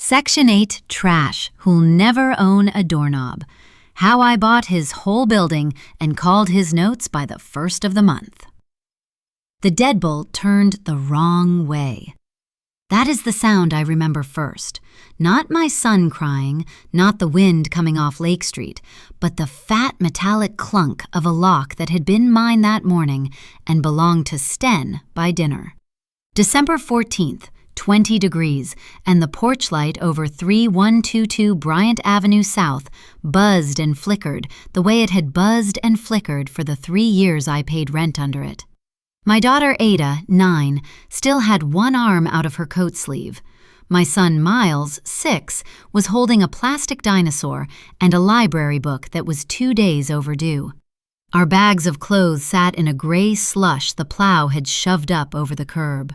Section 8, Trash, Who'll Never Own a Doorknob. How I bought his whole building and called his notes by the first of the month. The deadbolt turned the wrong way. That is the sound I remember first. Not my son crying, not the wind coming off Lake Street, but the fat metallic clunk of a lock that had been mine that morning and belonged to Sten by dinner. December 14th, 20 degrees, and the porch light over 3122 Bryant Avenue South buzzed and flickered the way it had buzzed and flickered for the 3 years I paid rent under it. My daughter Ada, 9, still had one arm out of her coat sleeve. My son Miles, 6, was holding a plastic dinosaur and a library book that was 2 days overdue. Our bags of clothes sat in a gray slush the plow had shoved up over the curb.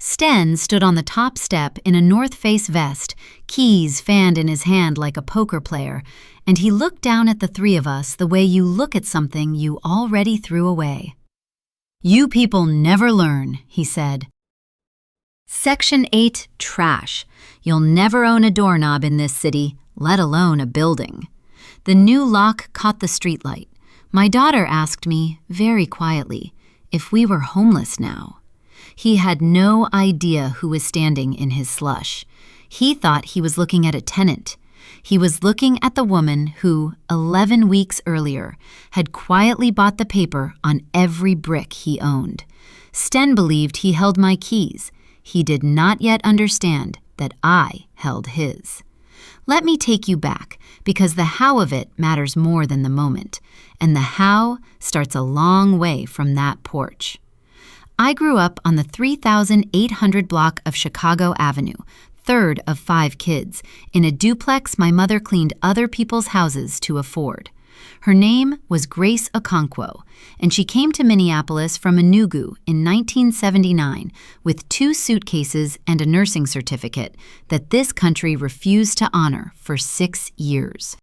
Sten stood on the top step in a North Face vest, keys fanned in his hand like a poker player, and he looked down at the three of us the way you look at something you already threw away. "You people never learn," he said. Section 8, Trash. You'll never own a doorknob in this city, let alone a building. The new lock caught the streetlight. My daughter asked me, very quietly, if we were homeless now. He had no idea who was standing in his slush. He thought he was looking at a tenant. He was looking at the woman who, 11 weeks earlier, had quietly bought the paper on every brick he owned. Sten believed he held my keys. He did not yet understand that I held his. Let me take you back, because the how of it matters more than the moment, and the how starts a long way from that porch. I grew up on the 3,800 block of Chicago Avenue, third of 5 kids, in a duplex my mother cleaned other people's houses to afford. Her name was Grace Okonkwo, and she came to Minneapolis from Enugu in 1979 with 2 suitcases and a nursing certificate that this country refused to honor for 6 years.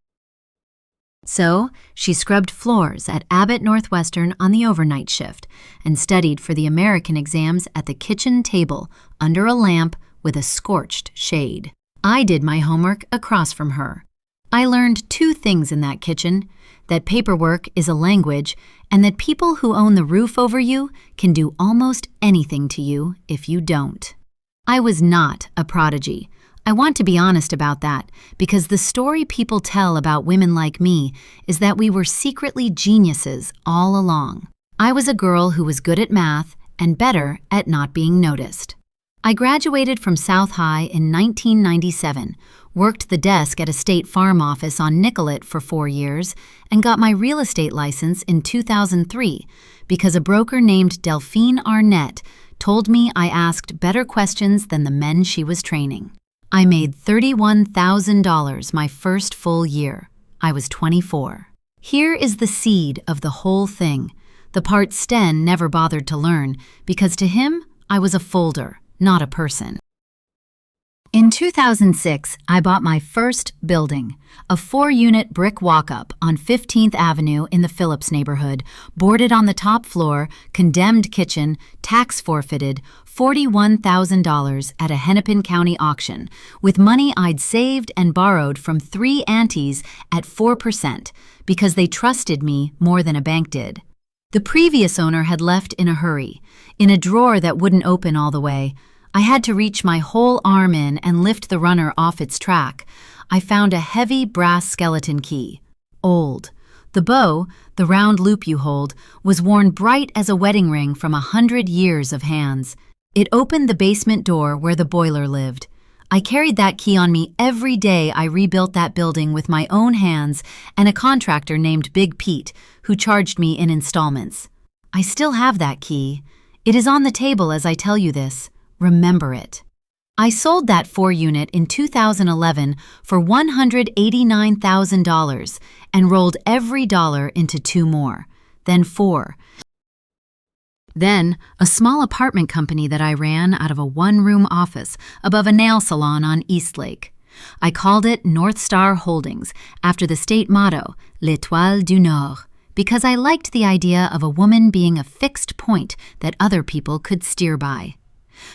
So, she scrubbed floors at Abbott Northwestern on the overnight shift and studied for the American exams at the kitchen table under a lamp with a scorched shade. I did my homework across from her. I learned 2 things in that kitchen: that paperwork is a language, and that people who own the roof over you can do almost anything to you if you don't. I was not a prodigy. I want to be honest about that, because the story people tell about women like me is that we were secretly geniuses all along. I was a girl who was good at math and better at not being noticed. I graduated from South High in 1997, worked the desk at a state farm office on Nicollet for 4 years, and got my real estate license in 2003 because a broker named Delphine Arnett told me I asked better questions than the men she was training. I made $31,000 my first full year. I was 24. Here is the seed of the whole thing, the part Sten never bothered to learn, because to him, I was a folder, not a person. In 2006, I bought my first building, a 4-unit brick walk-up on 15th Avenue in the Phillips neighborhood, boarded on the top floor, condemned kitchen, tax forfeited, $41,000 at a Hennepin County auction, with money I'd saved and borrowed from 3 aunties at 4% because they trusted me more than a bank did. The previous owner had left in a hurry, in a drawer that wouldn't open all the way. I had to reach my whole arm in and lift the runner off its track. I found a heavy brass skeleton key. Old. The bow, the round loop you hold, was worn bright as a wedding ring from 100 years of hands. It opened the basement door where the boiler lived. I carried that key on me every day I rebuilt that building with my own hands and a contractor named Big Pete, who charged me in installments. I still have that key. It is on the table as I tell you this. Remember it. I sold that 4-unit in 2011 for $189,000 and rolled every dollar into 2 more, then 4. Then, a small apartment company that I ran out of a 1-room office above a nail salon on Eastlake. I called it North Star Holdings after the state motto, L'Étoile du Nord, because I liked the idea of a woman being a fixed point that other people could steer by.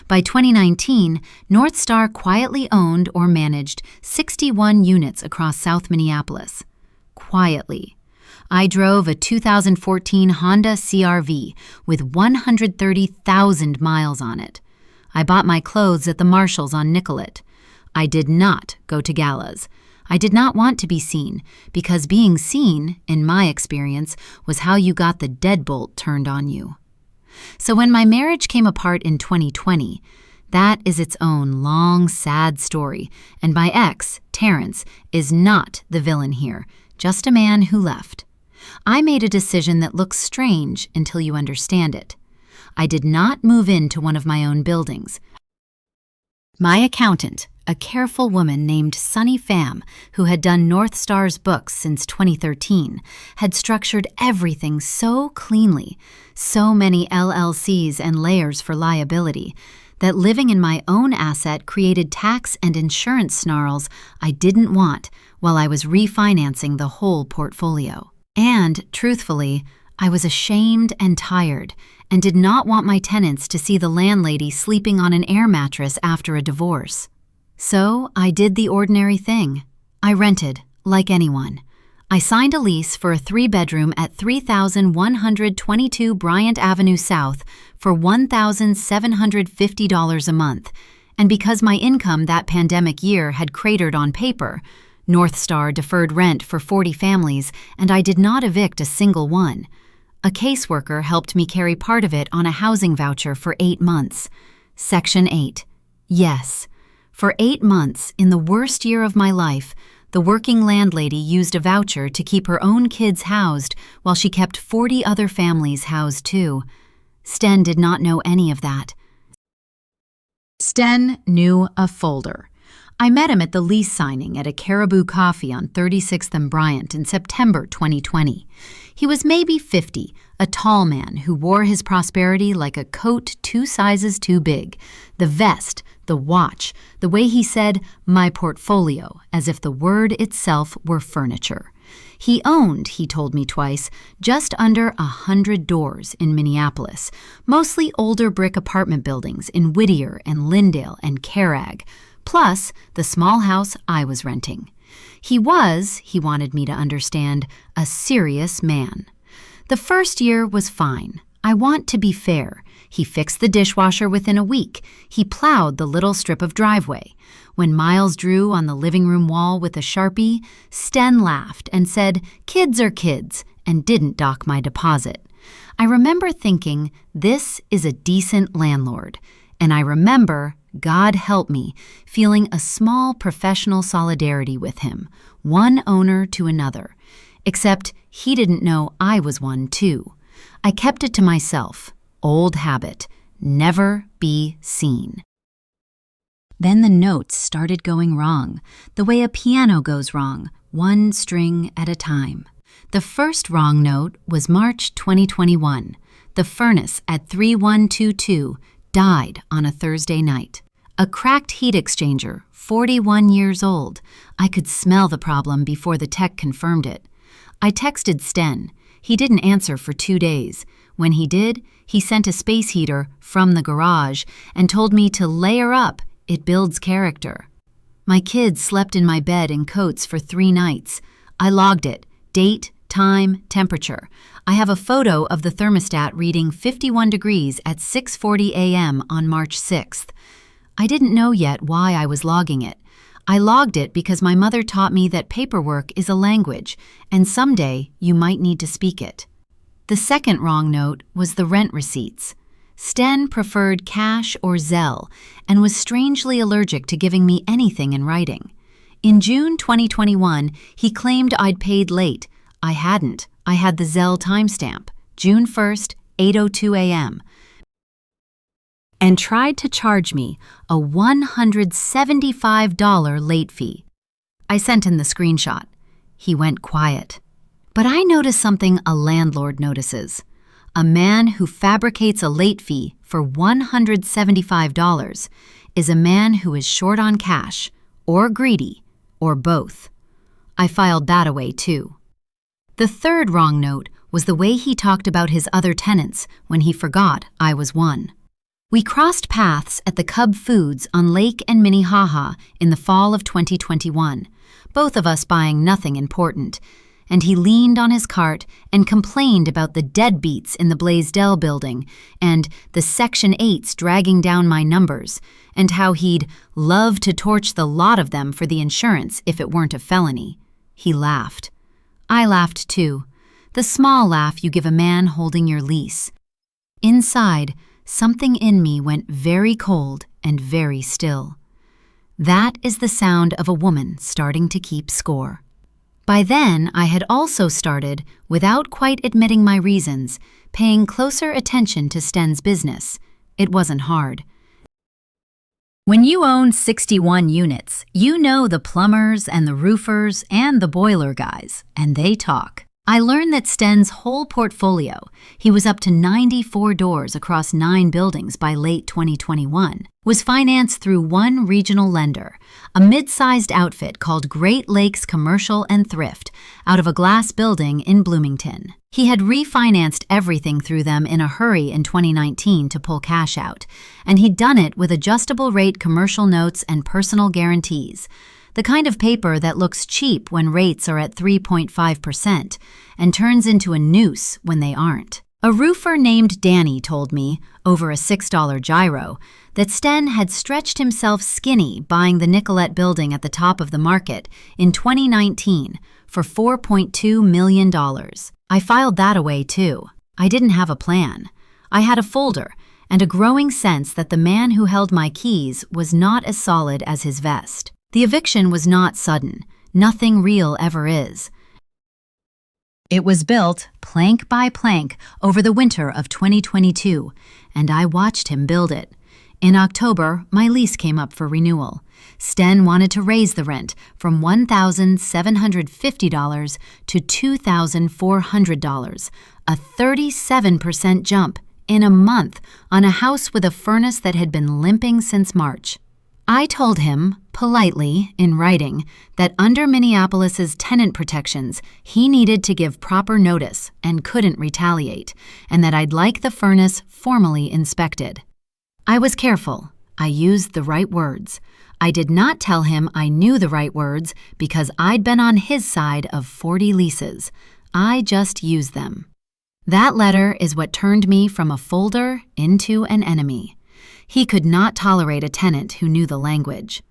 By 2019, North Star quietly owned or managed 61 units across South Minneapolis. Quietly. I drove a 2014 Honda CR-V with 130,000 miles on it. I bought my clothes at the Marshalls on Nicollet. I did not go to galas. I did not want to be seen, because being seen, in my experience, was how you got the deadbolt turned on you. So when my marriage came apart in 2020, that is its own long, sad story, and my ex, Terrence, is not the villain here, just a man who left. I made a decision that looks strange until you understand it. I did not move into one of my own buildings. My accountant, a careful woman named Sunny Pham, who had done North Star's books since 2013, had structured everything so cleanly, so many LLCs and layers for liability, that living in my own asset created tax and insurance snarls I didn't want while I was refinancing the whole portfolio. And, truthfully, I was ashamed and tired, and did not want my tenants to see the landlady sleeping on an air mattress after a divorce. So I did the ordinary thing. I rented, like anyone. I signed a lease for a 3-bedroom at 3122 Bryant Avenue South for $1,750 a month, and because my income that pandemic year had cratered on paper, North Star deferred rent for 40 families, and I did not evict a single one. A caseworker helped me carry part of it on a housing voucher for 8 months. Section 8. Yes. For 8 months, in the worst year of my life, the working landlady used a voucher to keep her own kids housed while she kept 40 other families housed too. Sten did not know any of that. Sten knew a folder. I met him at the lease signing at a Caribou Coffee on 36th and Bryant in September 2020. He was maybe 50, a tall man who wore his prosperity like a coat 2 sizes too big. The vest, the watch, the way he said, "my portfolio," as if the word itself were furniture. He owned, he told me twice, just under 100 doors in Minneapolis, mostly older brick apartment buildings in Whittier and Lyndale and Carrag, plus the small house I was renting. He was, he wanted me to understand, a serious man. The first year was fine. I want to be fair. He fixed the dishwasher within a week. He plowed the little strip of driveway. When Miles drew on the living room wall with a Sharpie, Sten laughed and said, "Kids are kids," and didn't dock my deposit. I remember thinking, this is a decent landlord. And I remember, God help me, feeling a small professional solidarity with him, one owner to another. Except he didn't know I was one too. I kept it to myself. Old habit. Never be seen. Then the notes started going wrong, the way a piano goes wrong, one string at a time. The first wrong note was March 2021. The furnace at 3122 died on a Thursday night. A cracked heat exchanger, 41 years old. I could smell the problem before the tech confirmed it. I texted Sten. He didn't answer for 2 days. When he did, he sent a space heater from the garage and told me to layer up. It builds character. My kids slept in my bed in coats for 3 nights. I logged it. Date, time, temperature. I have a photo of the thermostat reading 51 degrees at 6:40 a.m. on March 6th. I didn't know yet why I was logging it. I logged it because my mother taught me that paperwork is a language, and someday you might need to speak it. The second wrong note was the rent receipts. Sten preferred cash or Zelle and was strangely allergic to giving me anything in writing. In June 2021, he claimed I'd paid late. I hadn't. I had the Zelle timestamp, June 1st, 8:02 a.m., and tried to charge me a $175 late fee. I sent him the screenshot. He went quiet. But I noticed something a landlord notices. A man who fabricates a late fee for $175 is a man who is short on cash, or greedy, or both. I filed that away too. The third wrong note was the way he talked about his other tenants when he forgot I was one. We crossed paths at the Cub Foods on Lake and Minnehaha in the fall of 2021, both of us buying nothing important, and he leaned on his cart and complained about the deadbeats in the Blaisdell building and the Section 8s dragging down my numbers, and how he'd love to torch the lot of them for the insurance if it weren't a felony. He laughed. I laughed too, the small laugh you give a man holding your lease. Inside, something in me went very cold and very still. That is the sound of a woman starting to keep score. By then, I had also started, without quite admitting my reasons, paying closer attention to Sten's business. It wasn't hard. When you own 61 units, you know the plumbers and the roofers and the boiler guys, and they talk. I learned that Sten's whole portfolio, he was up to 94 doors across 9 buildings by late 2021, was financed through one regional lender, a mid-sized outfit called Great Lakes Commercial and Thrift, out of a glass building in Bloomington. He had refinanced everything through them in a hurry in 2019 to pull cash out, and he'd done it with adjustable rate commercial notes and personal guarantees, the kind of paper that looks cheap when rates are at 3.5% and turns into a noose when they aren't. A roofer named Danny told me, over a $6 gyro, that Sten had stretched himself skinny buying the Nicolette building at the top of the market in 2019 for $4.2 million. I filed that away too. I didn't have a plan. I had a folder and a growing sense that the man who held my keys was not as solid as his vest. The eviction was not sudden. Nothing real ever is. It was built, plank by plank, over the winter of 2022, and I watched him build it. In October, my lease came up for renewal. Sten wanted to raise the rent from $1,750 to $2,400, a 37% jump in a month on a house with a furnace that had been limping since March. I told him, politely, in writing, that under Minneapolis's tenant protections, he needed to give proper notice and couldn't retaliate, and that I'd like the furnace formally inspected. I was careful. I used the right words. I did not tell him I knew the right words because I'd been on his side of 40 leases. I just used them. That letter is what turned me from a folder into an enemy. He could not tolerate a tenant who knew the language.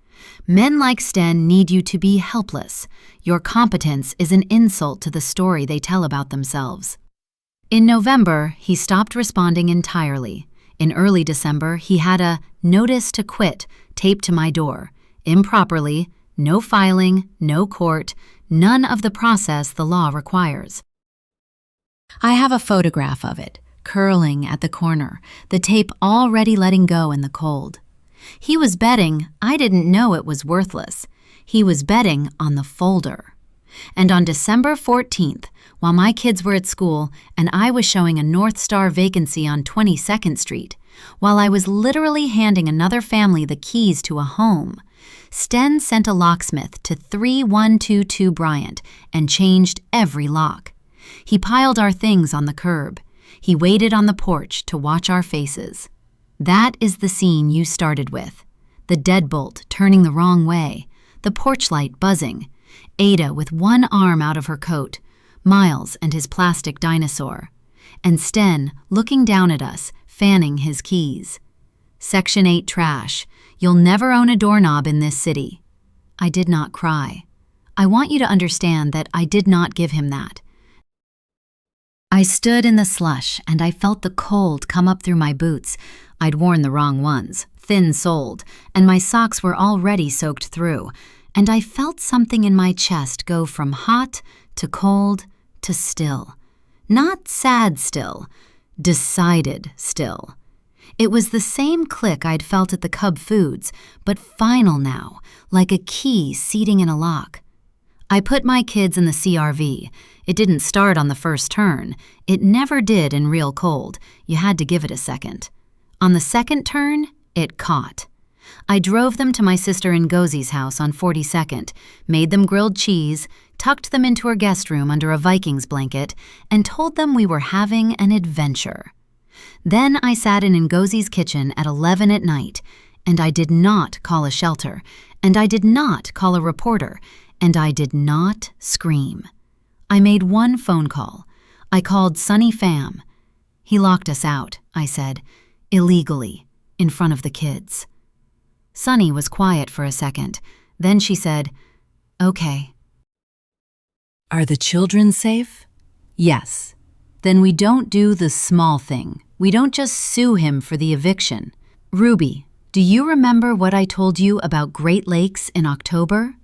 Men like Sten need you to be helpless. Your competence is an insult to the story they tell about themselves. In November, he stopped responding entirely. In early December, he had a notice to quit taped to my door. Improperly, no filing, no court, none of the process the law requires. I have a photograph of it, curling at the corner, the tape already letting go in the cold. He was betting I didn't know it was worthless. He was betting on the folder. And on December 14th, while my kids were at school and I was showing a North Star vacancy on 22nd Street, while I was literally handing another family the keys to a home, Sten sent a locksmith to 3122 Bryant and changed every lock. He piled our things on the curb. He waited on the porch to watch our faces. That is the scene you started with. The deadbolt turning the wrong way, the porch light buzzing, Ada with one arm out of her coat, Miles and his plastic dinosaur, and Sten looking down at us, fanning his keys. Section 8 trash. You'll never own a doorknob in this city. I did not cry. I want you to understand that I did not give him that. I stood in the slush and I felt the cold come up through my boots. I'd worn the wrong ones, thin-soled, and my socks were already soaked through, and I felt something in my chest go from hot to cold to still. Not sad still, decided still. It was the same click I'd felt at the Cub Foods, but final now, like a key seating in a lock. I put my kids in the CRV. It didn't start on the first turn. It never did in real cold. You had to give it a second. On the second turn, it caught. I drove them to my sister Ngozie's house on 42nd, made them grilled cheese, tucked them into her guest room under a Vikings blanket, and told them we were having an adventure. Then I sat in Ngosi's kitchen at 11 at night, and I did not call a shelter, and I did not call a reporter, and I did not scream. I made one phone call. I called Sonny Pham. He locked us out, I said, illegally, in front of the kids. Sonny was quiet for a second. Then she said, "Okay." "Are the children safe?" "Yes." "Then we don't do the small thing. We don't just sue him for the eviction." "Ruby, do you remember what I told you about Great Lakes in October?"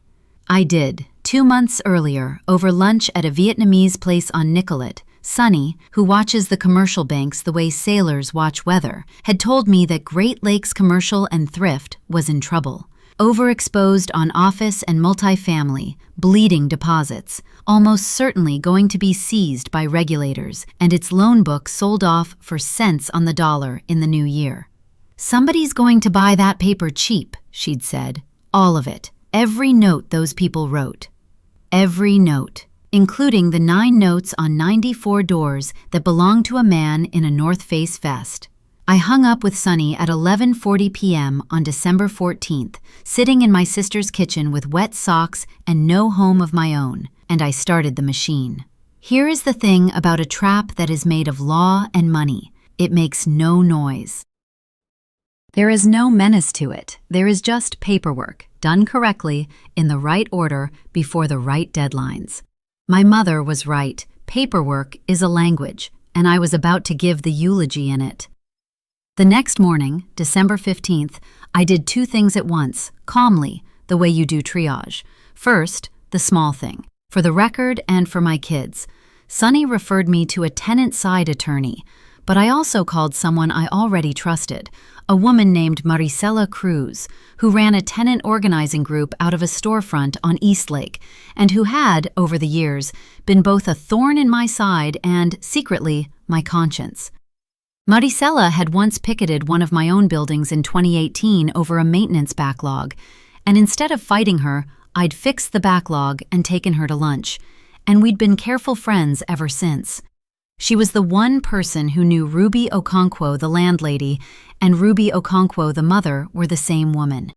I did. 2 months earlier, over lunch at a Vietnamese place on Nicollet, Sonny, who watches the commercial banks the way sailors watch weather, had told me that Great Lakes Commercial and Thrift was in trouble. Overexposed on office and multifamily, bleeding deposits, almost certainly going to be seized by regulators, and its loan book sold off for cents on the dollar in the new year. "Somebody's going to buy that paper cheap," she'd said. "All of it. Every note those people wrote. Every note, including the 9 notes on 94 doors that belonged to a man in a North Face vest." I hung up with Sonny at 11:40 p.m. on December 14th, sitting in my sister's kitchen with wet socks and no home of my own, and I started the machine. Here is the thing about a trap that is made of law and money. It makes no noise. There is no menace to it. There is just paperwork, done correctly, in the right order, before the right deadlines. My mother was right. Paperwork is a language, and I was about to give the eulogy in it. The next morning, December 15th, I did 2 things at once, calmly, the way you do triage. First, the small thing. For the record and for my kids, Sonny referred me to a tenant-side attorney, but I also called someone I already trusted, a woman named Maricela Cruz, who ran a tenant organizing group out of a storefront on Eastlake, and who had, over the years, been both a thorn in my side and, secretly, my conscience. Maricela had once picketed one of my own buildings in 2018 over a maintenance backlog, and instead of fighting her, I'd fixed the backlog and taken her to lunch, and we'd been careful friends ever since. She was the one person who knew Ruby Okonkwo, the landlady, and Ruby Okonkwo, the mother, were the same woman.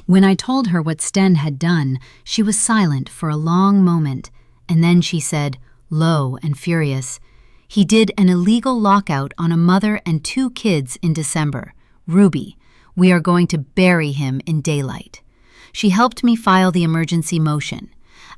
When I told her what Sten had done, she was silent for a long moment, and then she said, low and furious, "He did an illegal lockout on a mother and 2 kids in December. Ruby, we are going to bury him in daylight." She helped me file the emergency motion.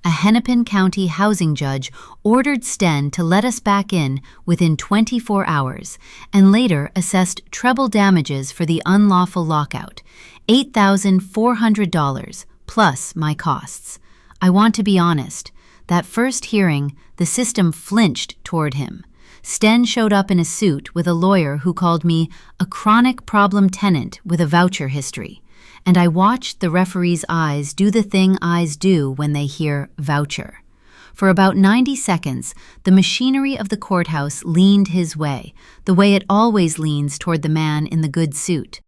A Hennepin County housing judge ordered Sten to let us back in within 24 hours and later assessed treble damages for the unlawful lockout, $8,400 plus my costs. I want to be honest. That first hearing, the system flinched toward him. Sten showed up in a suit with a lawyer who called me a chronic problem tenant with a voucher history, and I watched the referee's eyes do the thing eyes do when they hear voucher. For about 90 seconds, the machinery of the courthouse leaned his way, the way it always leans toward the man in the good suit.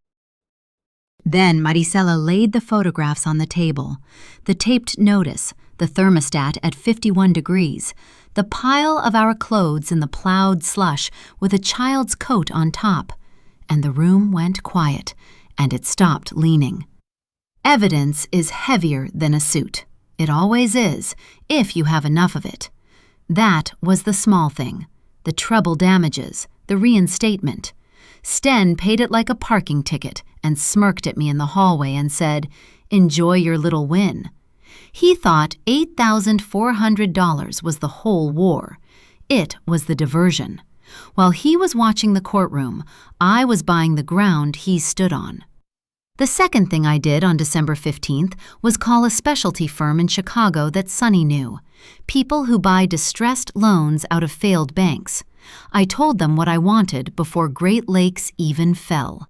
Then Maricela laid the photographs on the table, the taped notice, the thermostat at 51 degrees, the pile of our clothes in the plowed slush with a child's coat on top, and the room went quiet, and it stopped leaning. Evidence is heavier than a suit. It always is, if you have enough of it. That was the small thing, the treble damages, the reinstatement. Sten paid it like a parking ticket and smirked at me in the hallway and said, "Enjoy your little win." He thought $8,400 was the whole war. It was the diversion. While he was watching the courtroom, I was buying the ground he stood on. The second thing I did on December 15th was call a specialty firm in Chicago that Sonny knew, people who buy distressed loans out of failed banks. I told them what I wanted before Great Lakes even fell.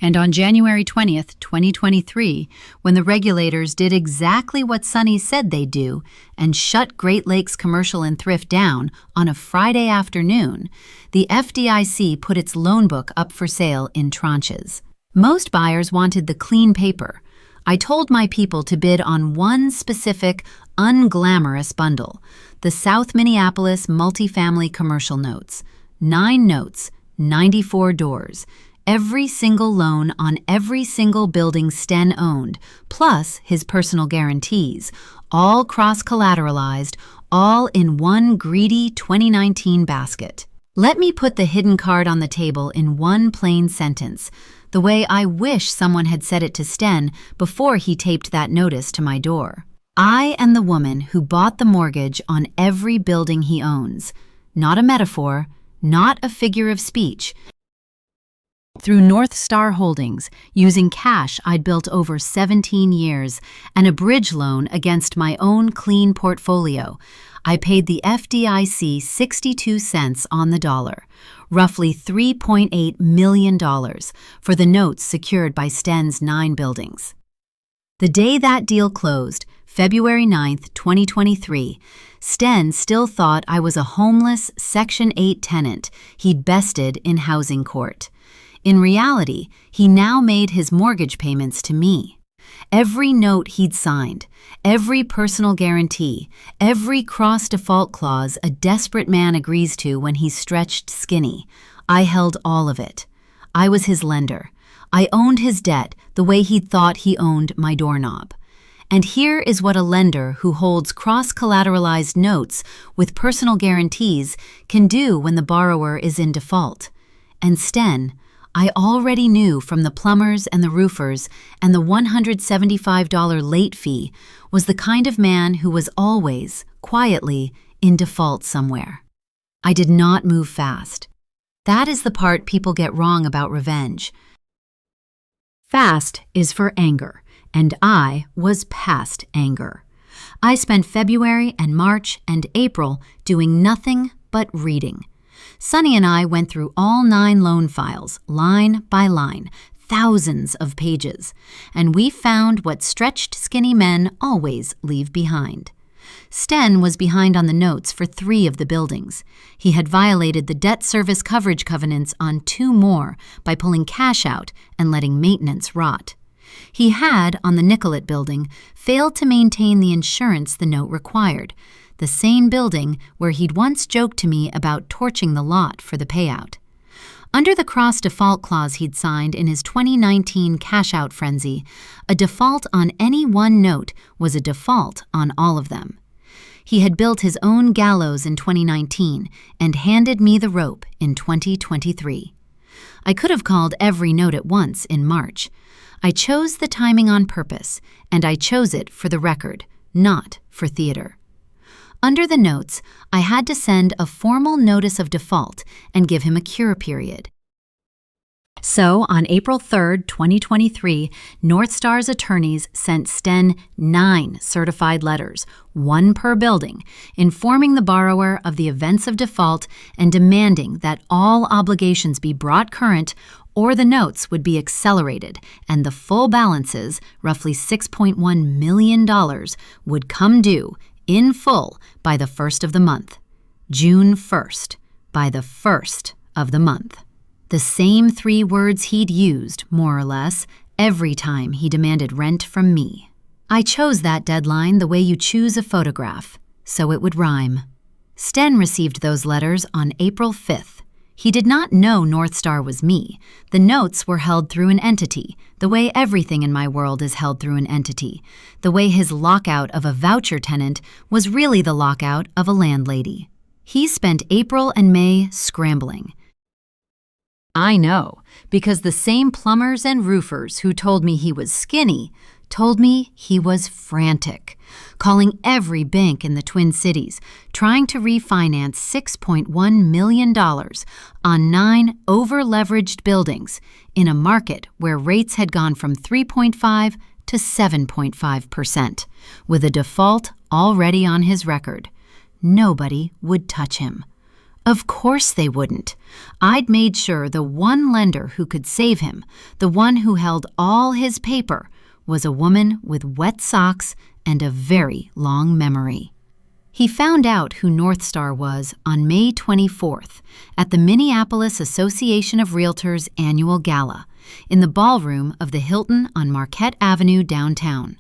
And on January 20th, 2023, when the regulators did exactly what Sonny said they'd do and shut Great Lakes Commercial and Thrift down on a Friday afternoon, the FDIC put its loan book up for sale in tranches. Most buyers wanted the clean paper. I told my people to bid on one specific, unglamorous bundle, the South Minneapolis multifamily commercial notes. 9 notes, 94 doors, every single loan on every single building Sten owned, plus his personal guarantees, all cross-collateralized, all in one greedy 2019 basket. Let me put the hidden card on the table in one plain sentence, the way I wish someone had said it to Sten before he taped that notice to my door. I am the woman who bought the mortgage on every building he owns. Not a metaphor, not a figure of speech. Through North Star Holdings, using cash I'd built over 17 years and a bridge loan against my own clean portfolio, I paid the FDIC 62 cents on the dollar, roughly $3.8 million, for the notes secured by Sten's 9 buildings. The day that deal closed, February 9, 2023, Sten still thought I was a homeless Section 8 tenant he'd bested in housing court. In reality, he now made his mortgage payments to me. Every note he'd signed, every personal guarantee, every cross-default clause a desperate man agrees to when he's stretched skinny, I held all of it. I was his lender. I owned his debt the way he'd thought he owned my doorknob. And here is what a lender who holds cross-collateralized notes with personal guarantees can do when the borrower is in default. And Sten, I already knew from the plumbers and the roofers and the $175 late fee, was the kind of man who was always, quietly, in default somewhere. I did not move fast. That is the part people get wrong about revenge. Fast is for anger, and I was past anger. I spent February and March and April doing nothing but reading. Sonny and I went through all 9 loan files, line by line, thousands of pages, and we found what stretched skinny men always leave behind. Sten was behind on the notes for 3 of the buildings. He had violated the debt service coverage covenants on 2 more by pulling cash out and letting maintenance rot. He had, on the Nicollet building, failed to maintain the insurance the note required, the same building where he'd once joked to me about torching the lot for the payout. Under the cross-default clause he'd signed in his 2019 cash-out frenzy, a default on any one note was a default on all of them. He had built his own gallows in 2019 and handed me the rope in 2023. I could have called every note at once in March. I chose the timing on purpose, and I chose it for the record, not for theater. Under the notes, I had to send a formal notice of default and give him a cure period. So, on April 3, 2023, North Star's attorneys sent Sten 9 certified letters, 1 per building, informing the borrower of the events of default and demanding that all obligations be brought current or the notes would be accelerated and the full balances, roughly $6.1 million, would come due in full by the 1st of the month. June 1st, by the 1st of the month. The same 3 words he'd used, more or less, every time he demanded rent from me. I chose that deadline the way you choose a photograph, so it would rhyme. Sten received those letters on April 5th. He did not know North Star was me. The notes were held through an entity, the way everything in my world is held through an entity, the way his lockout of a voucher tenant was really the lockout of a landlady. He spent April and May scrambling. I know, because the same plumbers and roofers who told me he was skinny told me he was frantic, calling every bank in the Twin Cities, trying to refinance $6.1 million on 9 over-leveraged buildings in a market where rates had gone from 3.5 to 7.5%, with a default already on his record. Nobody would touch him. Of course they wouldn't. I'd made sure the one lender who could save him, the one who held all his paper, was a woman with wet socks and a very long memory. He found out who North Star was on May 24th at the Minneapolis Association of Realtors annual gala in the ballroom of the Hilton on Marquette Avenue downtown.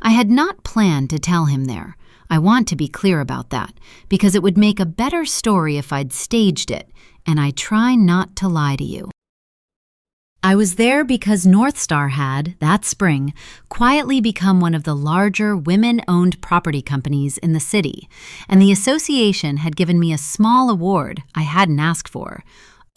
I had not planned to tell him there. I want to be clear about that, because it would make a better story if I'd staged it, and I try not to lie to you. I was there because North Star had, that spring, quietly become one of the larger women-owned property companies in the city, and the association had given me a small award I hadn't asked for,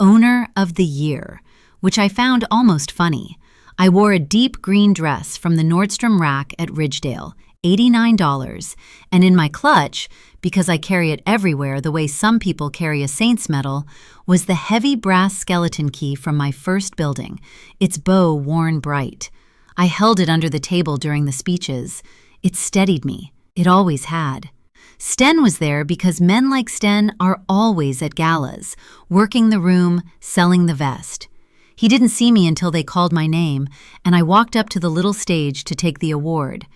Owner of the Year, which I found almost funny. I wore a deep green dress from the Nordstrom rack at Ridgedale, $89, and in my clutch, because I carry it everywhere the way some people carry a saint's medal, was the heavy brass skeleton key from my first building, its bow worn bright. I held it under the table during the speeches. It steadied me. It always had. Sten was there because men like Sten are always at galas, working the room, selling the vest. He didn't see me until they called my name, and I walked up to the little stage to take the award.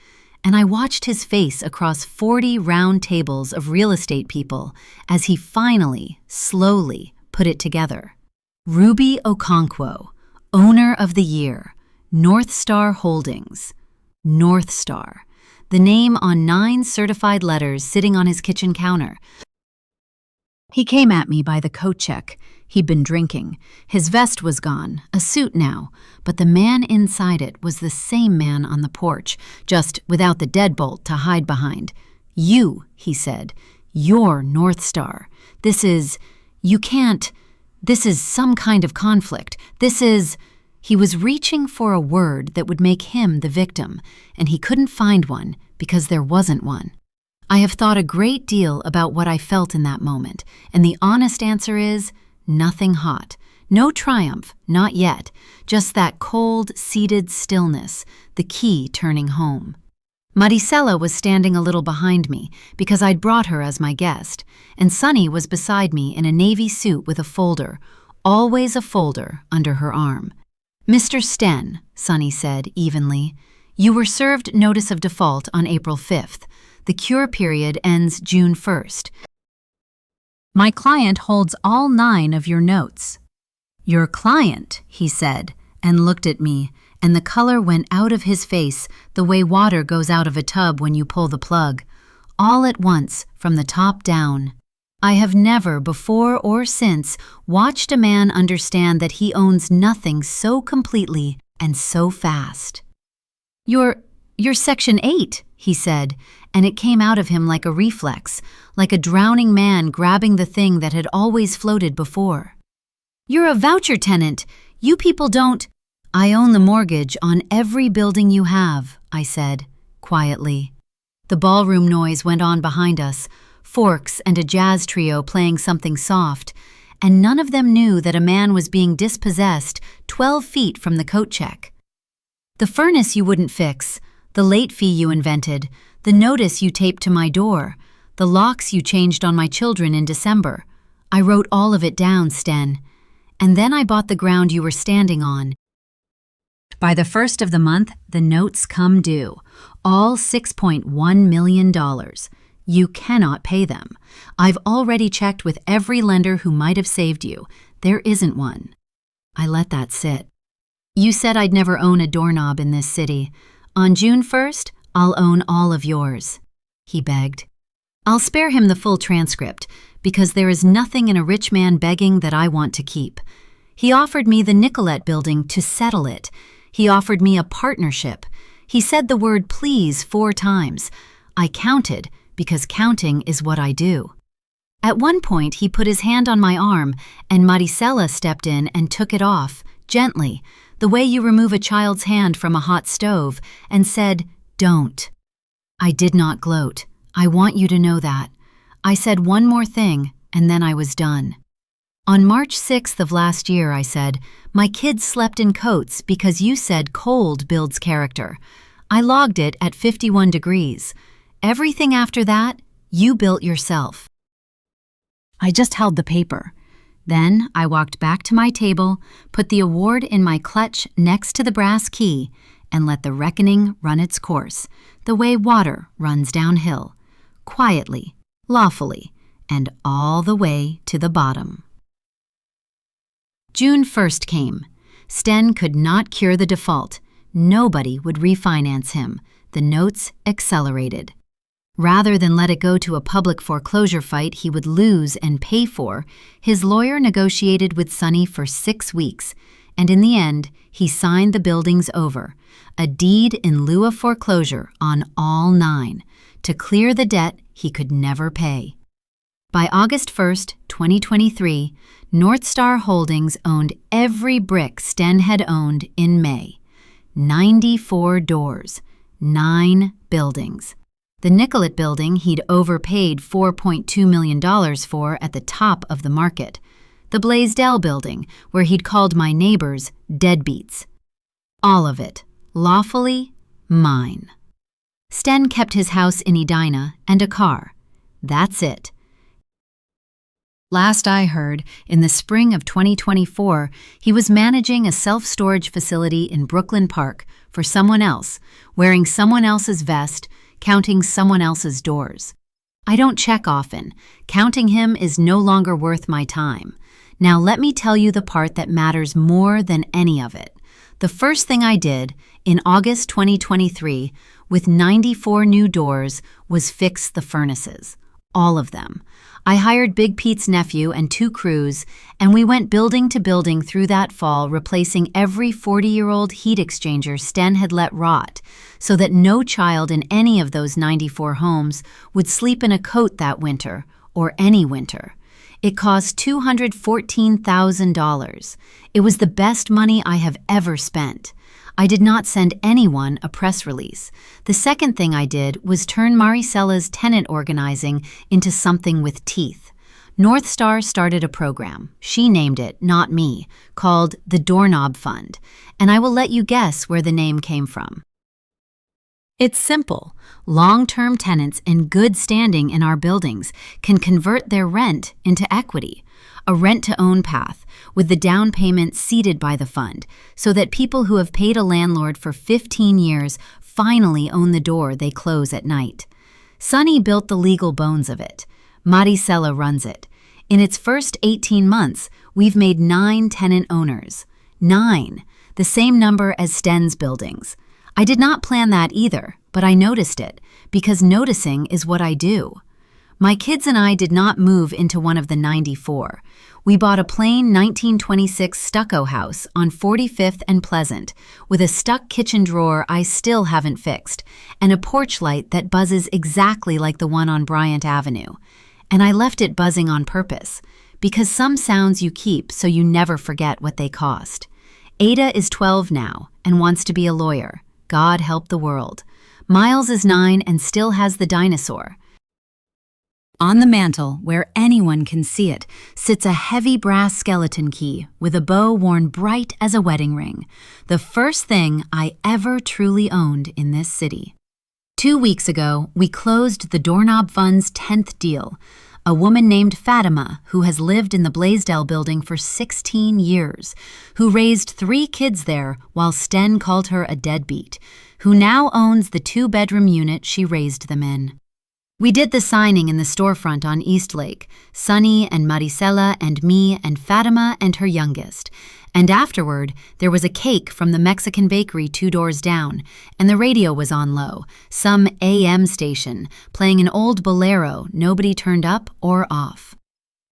And I watched his face across 40 round tables of real estate people as he finally, slowly, put it together. Ruby Okonkwo, Owner of the Year, North Star Holdings. North Star, the name on 9 certified letters sitting on his kitchen counter. He came at me by the coat check. He'd been drinking. His vest was gone, a suit now, but the man inside it was the same man on the porch, just without the deadbolt to hide behind. You, he said, you're North Star. This is some kind of conflict. He was reaching for a word that would make him the victim, and he couldn't find one because there wasn't one. I have thought a great deal about what I felt in that moment, and the honest answer is, nothing hot. No triumph, not yet. Just that cold, seated stillness, the key turning home. Maricela was standing a little behind me because I'd brought her as my guest, and Sunny was beside me in a navy suit with a folder, always a folder, under her arm. Mr. Sten, Sunny said evenly, you were served notice of default on April 5th. The cure period ends June 1st. My client holds all 9 of your notes. Your client, he said, and looked at me, and the color went out of his face the way water goes out of a tub when you pull the plug, all at once from the top down. I have never before or since watched a man understand that he owns nothing so completely and so fast. You're Section 8, he said, and it came out of him like a reflex, like a drowning man grabbing the thing that had always floated before. You're a voucher tenant. You people don't. I own the mortgage on every building you have, I said, quietly. The ballroom noise went on behind us, forks and a jazz trio playing something soft, and none of them knew that a man was being dispossessed 12 feet from the coat check. The furnace you wouldn't fix, the late fee you invented, the notice you taped to my door, the locks you changed on my children in December. I wrote all of it down, Sten. And then I bought the ground you were standing on. By the 1st of the month, the notes come due, all $6.1 million. You cannot pay them. I've already checked with every lender who might have saved you. There isn't one. I let that sit. You said I'd never own a doorknob in this city. On June 1st, I'll own all of yours, he begged. I'll spare him the full transcript, because there is nothing in a rich man begging that I want to keep. He offered me the Nicolette building to settle it. He offered me a partnership. He said the word please 4 times. I counted, because counting is what I do. At one point, he put his hand on my arm, and Maricela stepped in and took it off, gently, the way you remove a child's hand from a hot stove, and said, "Don't." I did not gloat. I want you to know that. I said one more thing, and then I was done. On March 6th of last year, I said, my kids slept in coats because you said cold builds character. I logged it at 51 degrees. Everything after that, you built yourself. I just held the paper. Then I walked back to my table, put the award in my clutch next to the brass key, and let the reckoning run its course, the way water runs downhill, quietly, lawfully, and all the way to the bottom. June 1st came. Sten could not cure the default. Nobody would refinance him. the notes accelerated. Rather than let it go to a public foreclosure fight he would lose and pay for, his lawyer negotiated with Sonny for 6 weeks, and in the end, he signed the buildings over, a deed in lieu of foreclosure on all 9, to clear the debt he could never pay. By August 1st, 2023, North Star Holdings owned every brick Sten had owned in May. 94 doors, 9 buildings. The Nicollet building he'd overpaid $4.2 million for at the top of the market. The Blaisdell building, where he'd called my neighbors deadbeats. All of it, lawfully, mine. Sten kept his house in Edina and a car. That's it. Last I heard, in the spring of 2024, he was managing a self-storage facility in Brooklyn Park for someone else, wearing someone else's vest, counting someone else's doors. I don't check often. Counting him is no longer worth my time. Now let me tell you the part that matters more than any of it. The first thing I did, in August 2023, with 94 new doors, was fix the furnaces. All of them. I hired Big Pete's nephew and 2 crews, and we went building to building through that fall, replacing every 40-year-old heat exchanger Sten had let rot, so that no child in any of those 94 homes would sleep in a coat that winter, or any winter. It cost $214,000. It was the best money I have ever spent. I did not send anyone a press release. The second thing I did was turn Maricella's tenant organizing into something with teeth. North Star started a program, she named it, not me, called the Doorknob Fund, and I will let you guess where the name came from. It's simple. Long-term tenants in good standing in our buildings can convert their rent into equity, a rent-to-own path, with the down payment seated by the fund, so that people who have paid a landlord for 15 years finally own the door they close at night. Sonny built the legal bones of it. Maricela runs it. In its first 18 months, we've made 9 tenant owners. 9, the same number as Sten's buildings. I did not plan that either, but I noticed it, because noticing is what I do. My kids and I did not move into one of the 94. We bought a plain 1926 stucco house on 45th and Pleasant, with a stuck kitchen drawer I still haven't fixed, and a porch light that buzzes exactly like the one on Bryant Avenue. And I left it buzzing on purpose, because some sounds you keep so you never forget what they cost. Ada is 12 now, and wants to be a lawyer. God help the world. Miles is 9 and still has the dinosaur. On the mantel, where anyone can see it, sits a heavy brass skeleton key with a bow worn bright as a wedding ring, the first thing I ever truly owned in this city. 2 weeks ago, we closed the Doorknob Fund's 10th deal. A woman named Fatima, who has lived in the Blaisdell building for 16 years, who raised 3 kids there while Sten called her a deadbeat, who now owns the 2-bedroom unit she raised them in. We did the signing in the storefront on East Lake, Sonny and Maricela and me and Fatima and her youngest. And afterward, there was a cake from the Mexican bakery 2 doors down, and the radio was on low, some AM station, playing an old bolero nobody turned up or off.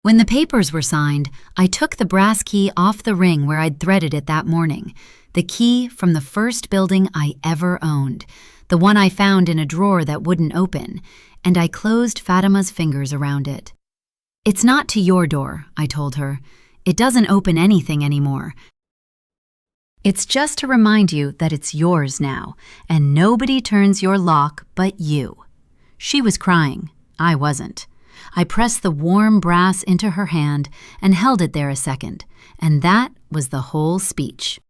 When the papers were signed, I took the brass key off the ring where I'd threaded it that morning, the key from the first building I ever owned, the one I found in a drawer that wouldn't open, and I closed Fatima's fingers around it. "It's not to your door," I told her. "It doesn't open anything anymore. It's just to remind you that it's yours now, and nobody turns your lock but you." She was crying. I wasn't. I pressed the warm brass into her hand and held it there a second, and that was the whole speech.